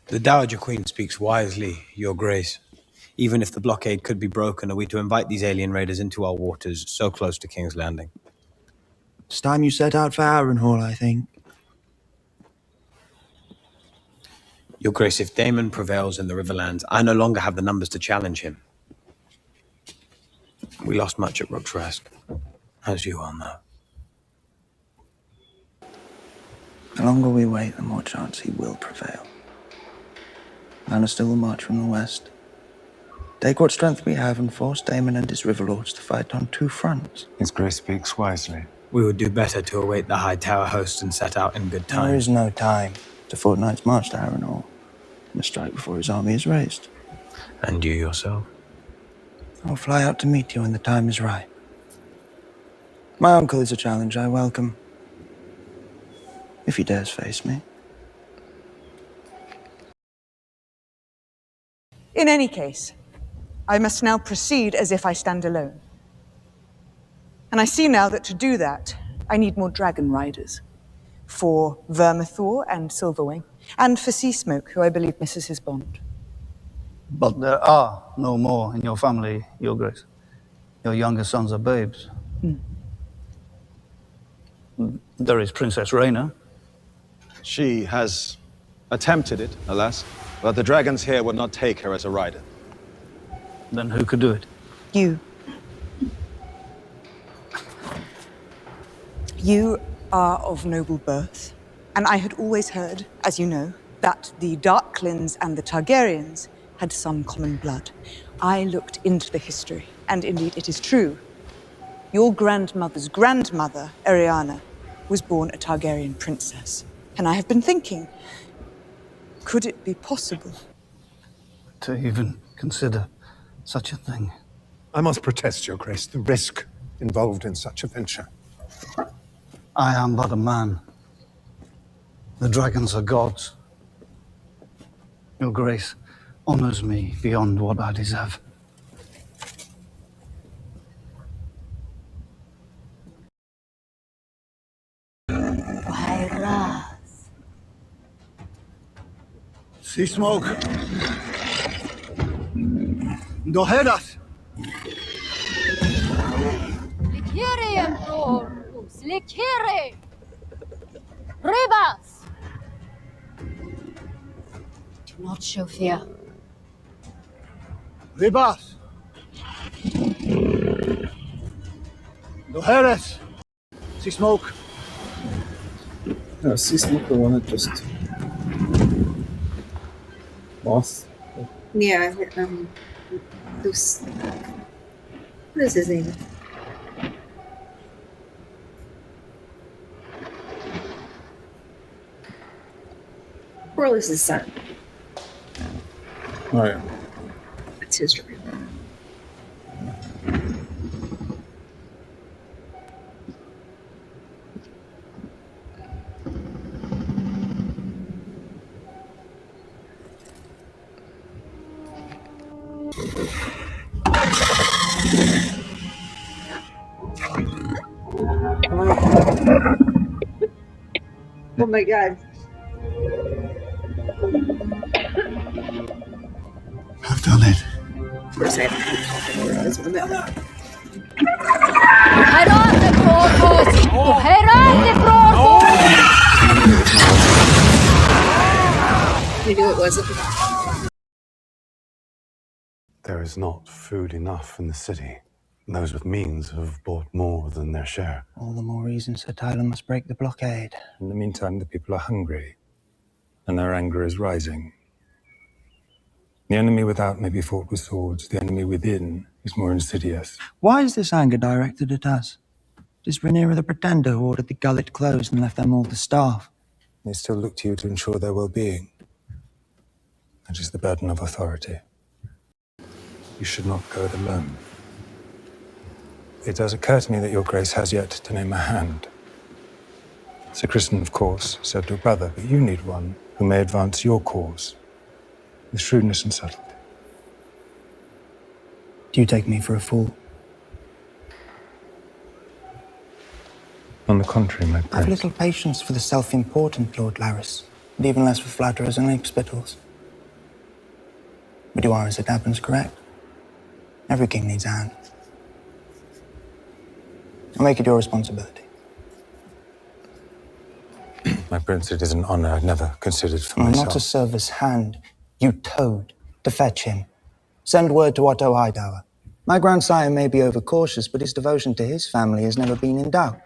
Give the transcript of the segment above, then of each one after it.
The Dowager Queen speaks wisely, Your Grace. Even if the blockade could be broken, are we to invite these alien raiders into our waters so close to King's Landing? It's time you set out for Harrenhal, I think. Your Grace, if Daemon prevails in the Riverlands, I no longer have the numbers to challenge him. We lost much at Rook's Rest, as you all know. The longer we wait, the more chance he will prevail. Lannister will march from the west. Take what strength we have and force Daemon and his Riverlords to fight on two fronts. His Grace speaks wisely. We would do better to await the High Tower host and set out in good time. There is no time. It's a fortnight's march to Harrenhal. We must strike before his army is raised. And you yourself? I'll fly out to meet you when the time is right. My uncle is a challenge I welcome. If he dares face me. In any case, I must now proceed as if I stand alone. And I see now that to do that, I need more dragon riders. For Vermithor and Silverwing, and for Seasmoke, who I believe misses his bond. But there are no more in your family, Your Grace. Your younger sons are babes. There is Princess Rhaena. She has attempted it, alas, but the dragons here would not take her as a rider. Then who could do it? You. You are of noble birth, and I had always heard, as you know, that the Darklins and the Targaryens had some common blood. I looked into the history, and indeed it is true. Your grandmother's grandmother, Arianna, was born a Targaryen princess. And I have been thinking, could it be possible? To even consider such a thing. I must protest, Your Grace, the risk involved in such a venture. I am but a man. The dragons are gods. Your Grace honors me beyond what I deserve. Seasmoke. Doheras. Likere, Emperorus! Likere! Rebas! Do not show fear. Ribas. Doheras. Seasmoke. No, Seasmoke, the one that just lost. Yeah, those. What is his name? Corlys' son. Oh, yeah. That's his story. Oh my god. I've done it. Of course, I have to Herate Protos! Herate Protos! I knew it wasn't. There is not food enough in the city. Those with means have bought more than their share. All the more reason Sir Tyler must break the blockade. In the meantime, the people are hungry, and their anger is rising. The enemy without may be fought with swords. The enemy within is more insidious. Why is this anger directed at us? It is Rhaenyra the Pretender who ordered the gullet closed and left them all to starve. They still look to you to ensure their well-being. That is the burden of authority. You should not go it alone. It does occur to me that your Grace has yet to name a hand. Sir Criston, of course, said your brother, but you need one who may advance your cause with shrewdness and subtlety. Do you take me for a fool? On the contrary, my I have prince. little patience for the self-important Lord Larys. but even less for flatterers and lake spittles. But you are, as it happens, correct. Every king needs a hand. I'll make it your responsibility. My prince, it is an honor I'd never considered for myself. Not to serve as hand, you toad, to fetch him. Send word to Otto Hightower. My grandsire may be overcautious, but his devotion to his family has never been in doubt.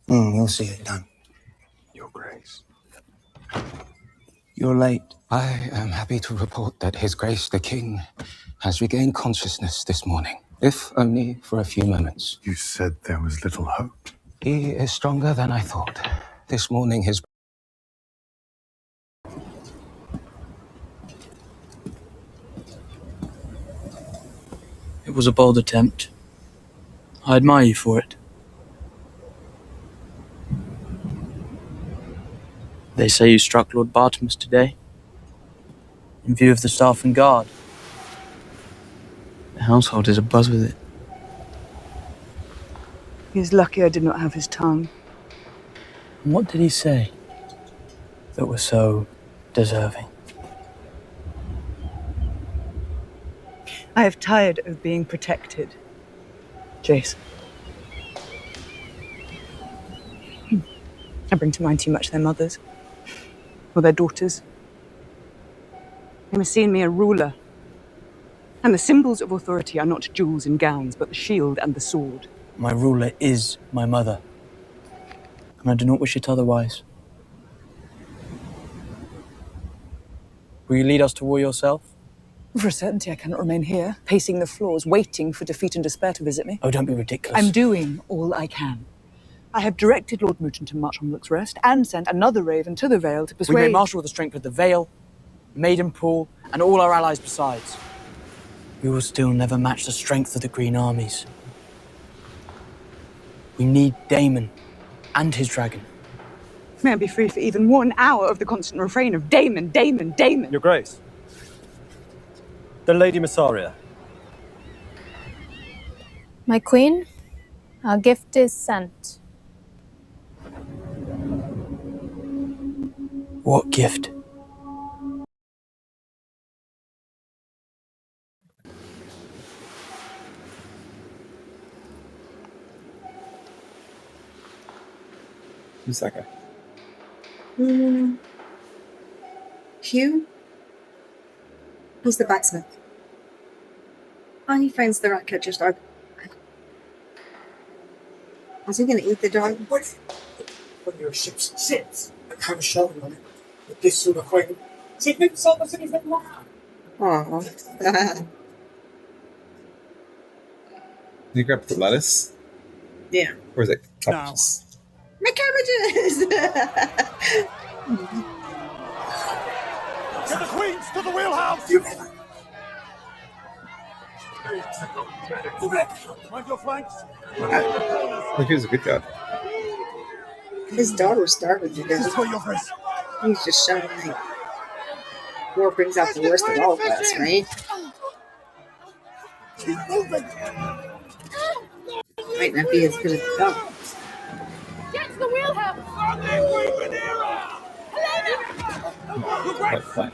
You'll see it done. Your Grace. You're late. I am happy to report that His Grace the King has regained consciousness this morning, if only for a few moments. You said there was little hope. He is stronger than I thought. This morning, his... It was a bold attempt. I admire you for it. They say you struck Lord Bartimus today, in view of the staff and guard. The household is abuzz with it. He's lucky I did not have his tongue. And what did he say that was so deserving? I have tired of being protected, Jason. I bring to mind too much their mothers, or their daughters. They must see in me a ruler. And the symbols of authority are not jewels and gowns, but the shield and the sword. My ruler is my mother, and I do not wish it otherwise. Will you lead us to war yourself? For a certainty, I cannot remain here, pacing the floors, waiting for defeat and despair to visit me. Oh, don't be ridiculous. I'm doing all I can. I have directed Lord Mooton to march on Rook's Rest and sent another raven to the Vale to persuade... We may marshal the strength of the Vale, Maidenpool, and all our allies besides. We will still never match the strength of the Green armies. We need Daemon and his dragon. May I be free for even 1 hour of the constant refrain of Daemon, Daemon, Daemon. Your Grace. The Lady Massaria. My queen, our gift is sent. What gift? Who's that guy? Hugh? Who's the blacksmith? Oh, he finds the Ratcatcher's dog. Is he gonna eat the dog? What? When your ship sits and have a shoulder on it with this sort of thing. See, never saw us anything like that. Aww. Did you grab the lettuce? Yeah. Or is it cabbages? My cabbages! To the Queens, to the wheelhouse! Mind your flanks. Like he was a good guy. His daughter starving to This is death. for your grace. He's just shouting like, war brings out the worst of all of us, right? Keep moving. Might not be as good as the dog. Get to the wheelhouse! Like fine.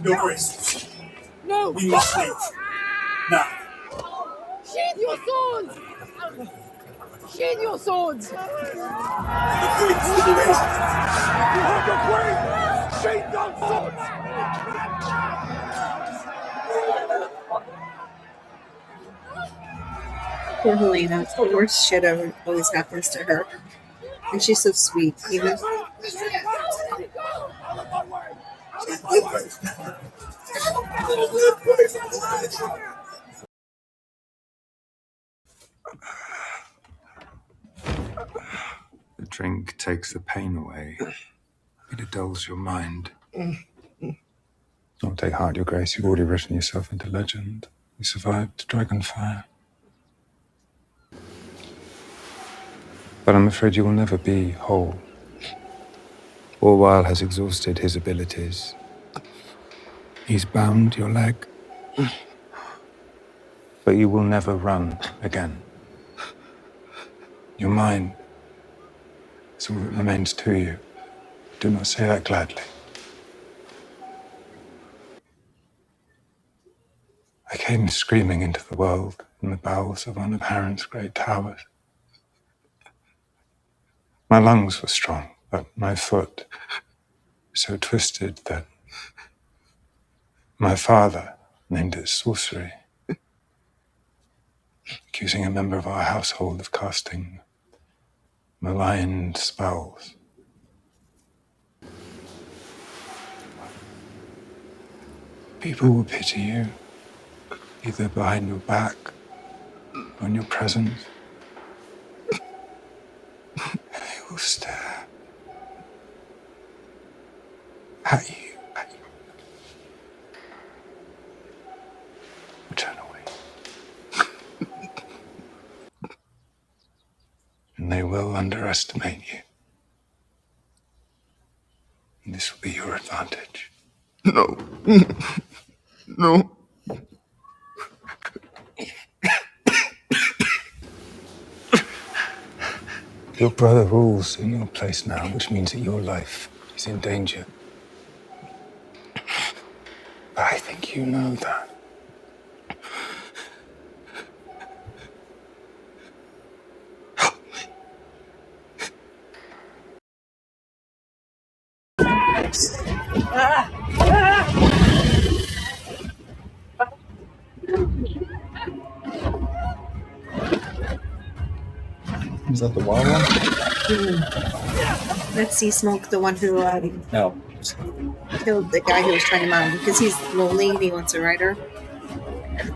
Your grace. No! We must leave. Now. Sheathe your swords! Sheathe your swords! The Queens, to the wheelhouse. You heard your queen. Sheathe those swords. Poor Helena. The worst shit ever always happens to her. And she's so sweet, you know? The drink takes the pain away. It dulls your mind. Don't take heart, Your Grace. You've already written yourself into legend. You survived Dragonfire. But I'm afraid you will never be whole. Orwyle has exhausted his abilities. He's bound your leg. But you will never run again. Your mind It's all that remains to you. Do not say that gladly. I came screaming into the world in the bowels of one of Harren's great towers. My lungs were strong, but my foot so twisted that my father named it sorcery, accusing a member of our household of casting malign spells. People will pity you, either behind your back or in your presence. And they will stare at you. Turn away. And they will underestimate you. And this will be your advantage. No. No. Your brother rules in your place now, which means that your life is in danger. But I think you know that. Is that the wild one? Let's see, Smoke, the one who No. killed the guy who was trying to mount him because he's lonely and he wants a rider.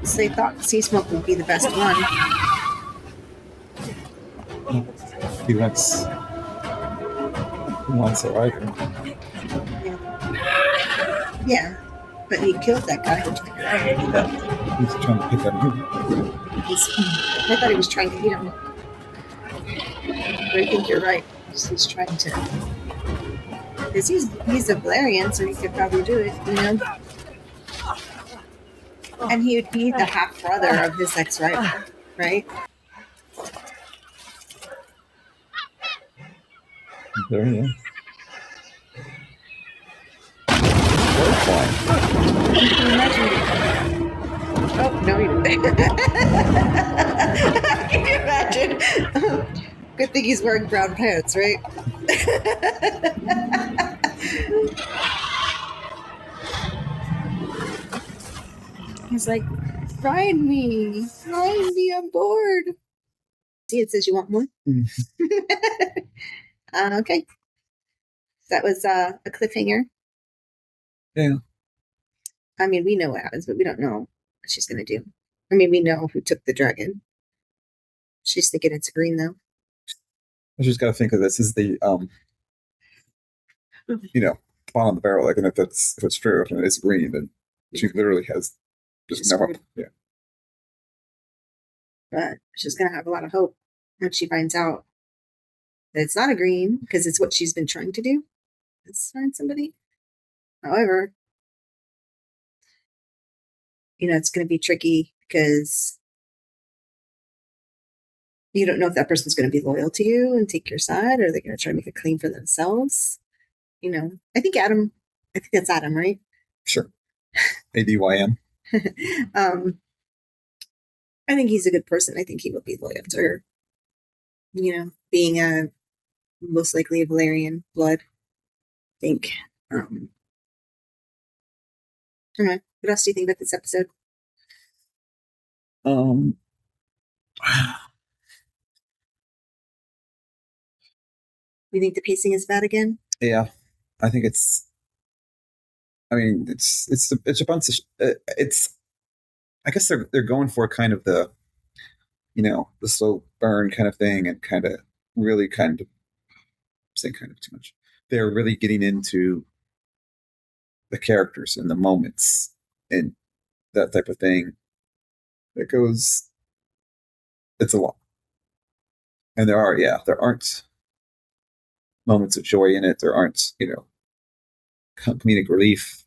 So they thought Sea Smoke would be the best one. He wants a rider. Yeah, but he killed that guy. He's trying to pick up him. I thought he was trying to eat him. But I think you're right. He's trying to. Because he's a Valerian, so he could probably do it, you know? And he would be the half brother of his ex-rider, right? There he is. Oh, no, he didn't. Can you imagine? Good thing he's wearing brown pants, right? He's like, ride me on board. See, it says you want more. Okay, that was a cliffhanger. Yeah. I mean, we know what happens, but we don't know what she's gonna do. I mean, we know who took the dragon. She's thinking it's green, though. I just got to think of this as the, bottom of the barrel. Like, and if it's true, if it's green, then she literally has just no hope. Yeah. But she's gonna have a lot of hope when she finds out that it's not a green, because it's what she's been trying to do. Let's find somebody. However, it's going to be tricky because you don't know if that person's going to be loyal to you and take your side, or they're going to try to make a claim for themselves. I think that's Adam, right? Sure. ADYM. I think he's a good person. I think he will be loyal to her. Being a most likely a Valerian blood. I think. I don't know. What else do you think about this episode? You think the pacing is bad again? Yeah, I think it's. I mean, it's a bunch of. It's. I guess they're going for kind of the, the slow burn kind of thing, and kind of really kind of. I'm saying kind of too much. They're really getting into the characters and the moments and that type of thing. It goes. It's a lot, and there aren't moments of joy in it. There aren't, comedic relief.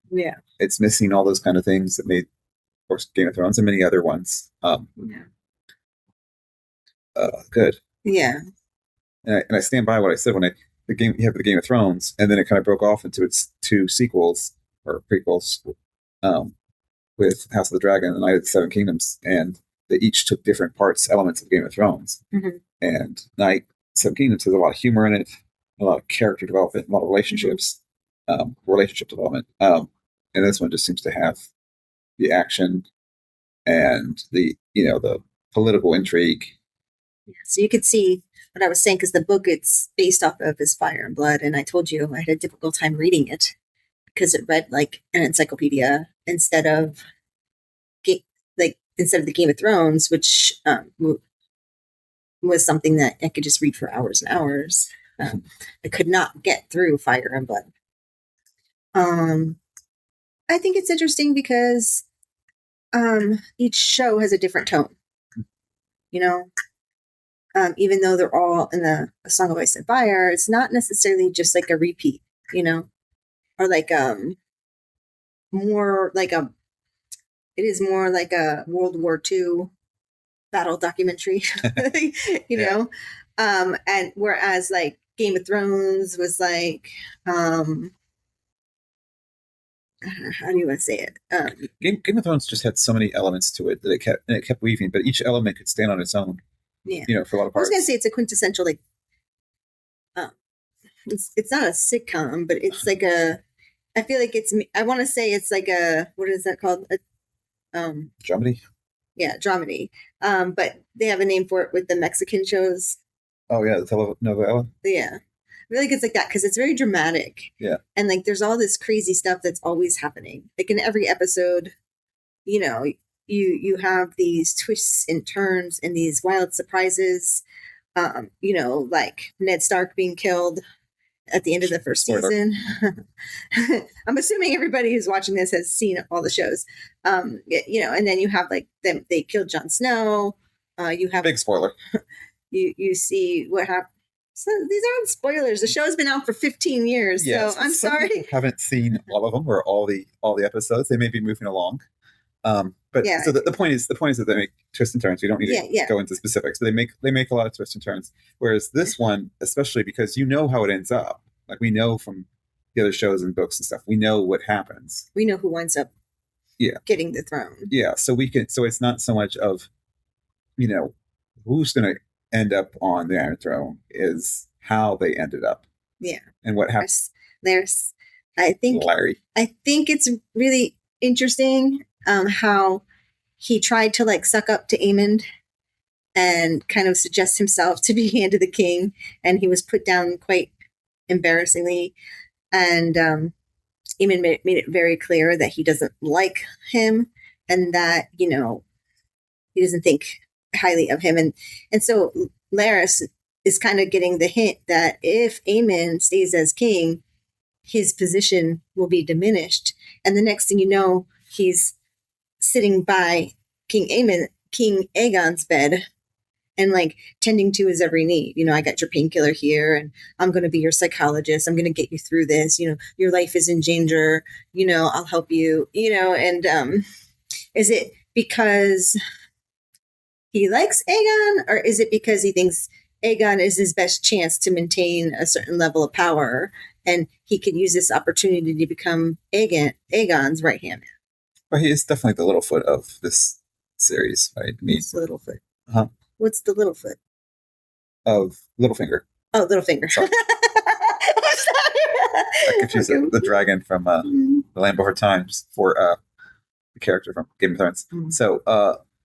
Yeah. It's missing all those kind of things that made, of course, Game of Thrones and many other ones good. Yeah. and I stand by what I said when you have the Game of Thrones, and then it kind of broke off into its 2 sequels or prequels, with House of the Dragon and Knight of the Seven Kingdoms, and they each took different elements of Game of Thrones. Mm-hmm. And Knight Seven Kingdoms has a lot of humor in it, a lot of character development, a lot of relationships, relationship development. And this one just seems to have the action and the political intrigue. So you could see what I was saying, because the book, it's based off of his Fire and Blood, and I told you I had a difficult time reading it because it read like an encyclopedia instead of the Game of Thrones, which was something that I could just read for hours and hours. I could not get through Fire and Blood. I think it's interesting because each show has a different tone. Even though they're all in A Song of Ice and Fire, it's not necessarily just like a repeat, or like more like it is more like a World War II battle documentary, and whereas like Game of Thrones was like, how do you want to say it? Game of Thrones just had so many elements to it that it kept weaving, but each element could stand on its own. Yeah, for a lot of I was parts. gonna say it's a quintessential it's not a sitcom, but it's like I feel like I want to say it's like what is that called? Dramedy? Yeah, dramedy. But they have a name for it with the Mexican shows. Oh yeah, the telenovela. Yeah, I feel like it's like that because it's very dramatic. Yeah, and like there's all this crazy stuff that's always happening. Like in every episode, you have these twists and turns and these wild surprises. Like Ned Stark being killed at the end of the first season. I'm assuming everybody who's watching this has seen all the shows. And then you have like they killed Jon Snow. You have big spoiler. You see what happened. So these aren't spoilers. The show's been out for 15 years. Yeah, so I'm sorry. People haven't seen all of them or all the episodes. They may be moving along. But yeah. So the point is that they make twists and turns. We don't need to go into specifics, but they make a lot of twists and turns. Whereas this one, especially because how it ends up, like we know from the other shows and books and stuff, we know what happens. We know who winds up getting the throne. Yeah. So it's not so much of, who's going to end up on the Iron Throne, is how they ended up. Yeah. And what happened. I think it's really interesting how he tried to like suck up to Aemond and kind of suggest himself to be hand of the king, and he was put down quite embarrassingly, and Aemond made it very clear that he doesn't like him and that he doesn't think highly of him, and so Larys is kind of getting the hint that if Aemond stays as king, his position will be diminished, and the next thing you know, he's sitting by King Aegon's bed and like tending to his every need. I got your painkiller here and I'm going to be your psychologist. I'm going to get you through this. Your life is in danger. I'll help you, and is it because he likes Aegon, or is it because he thinks Aegon is his best chance to maintain a certain level of power and he could use this opportunity to become Aegon's right hand man? Well, he is definitely the Littlefoot of this series, right? What's the Littlefoot? Huh? What's the Littlefoot? Of Littlefinger. Oh, Littlefinger. Sorry. I confused the dragon from The Land Before Times for the character from Game of Thrones. Mm-hmm. So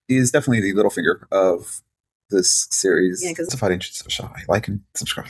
he is definitely the Littlefinger of this series. Yeah, because like and subscribe.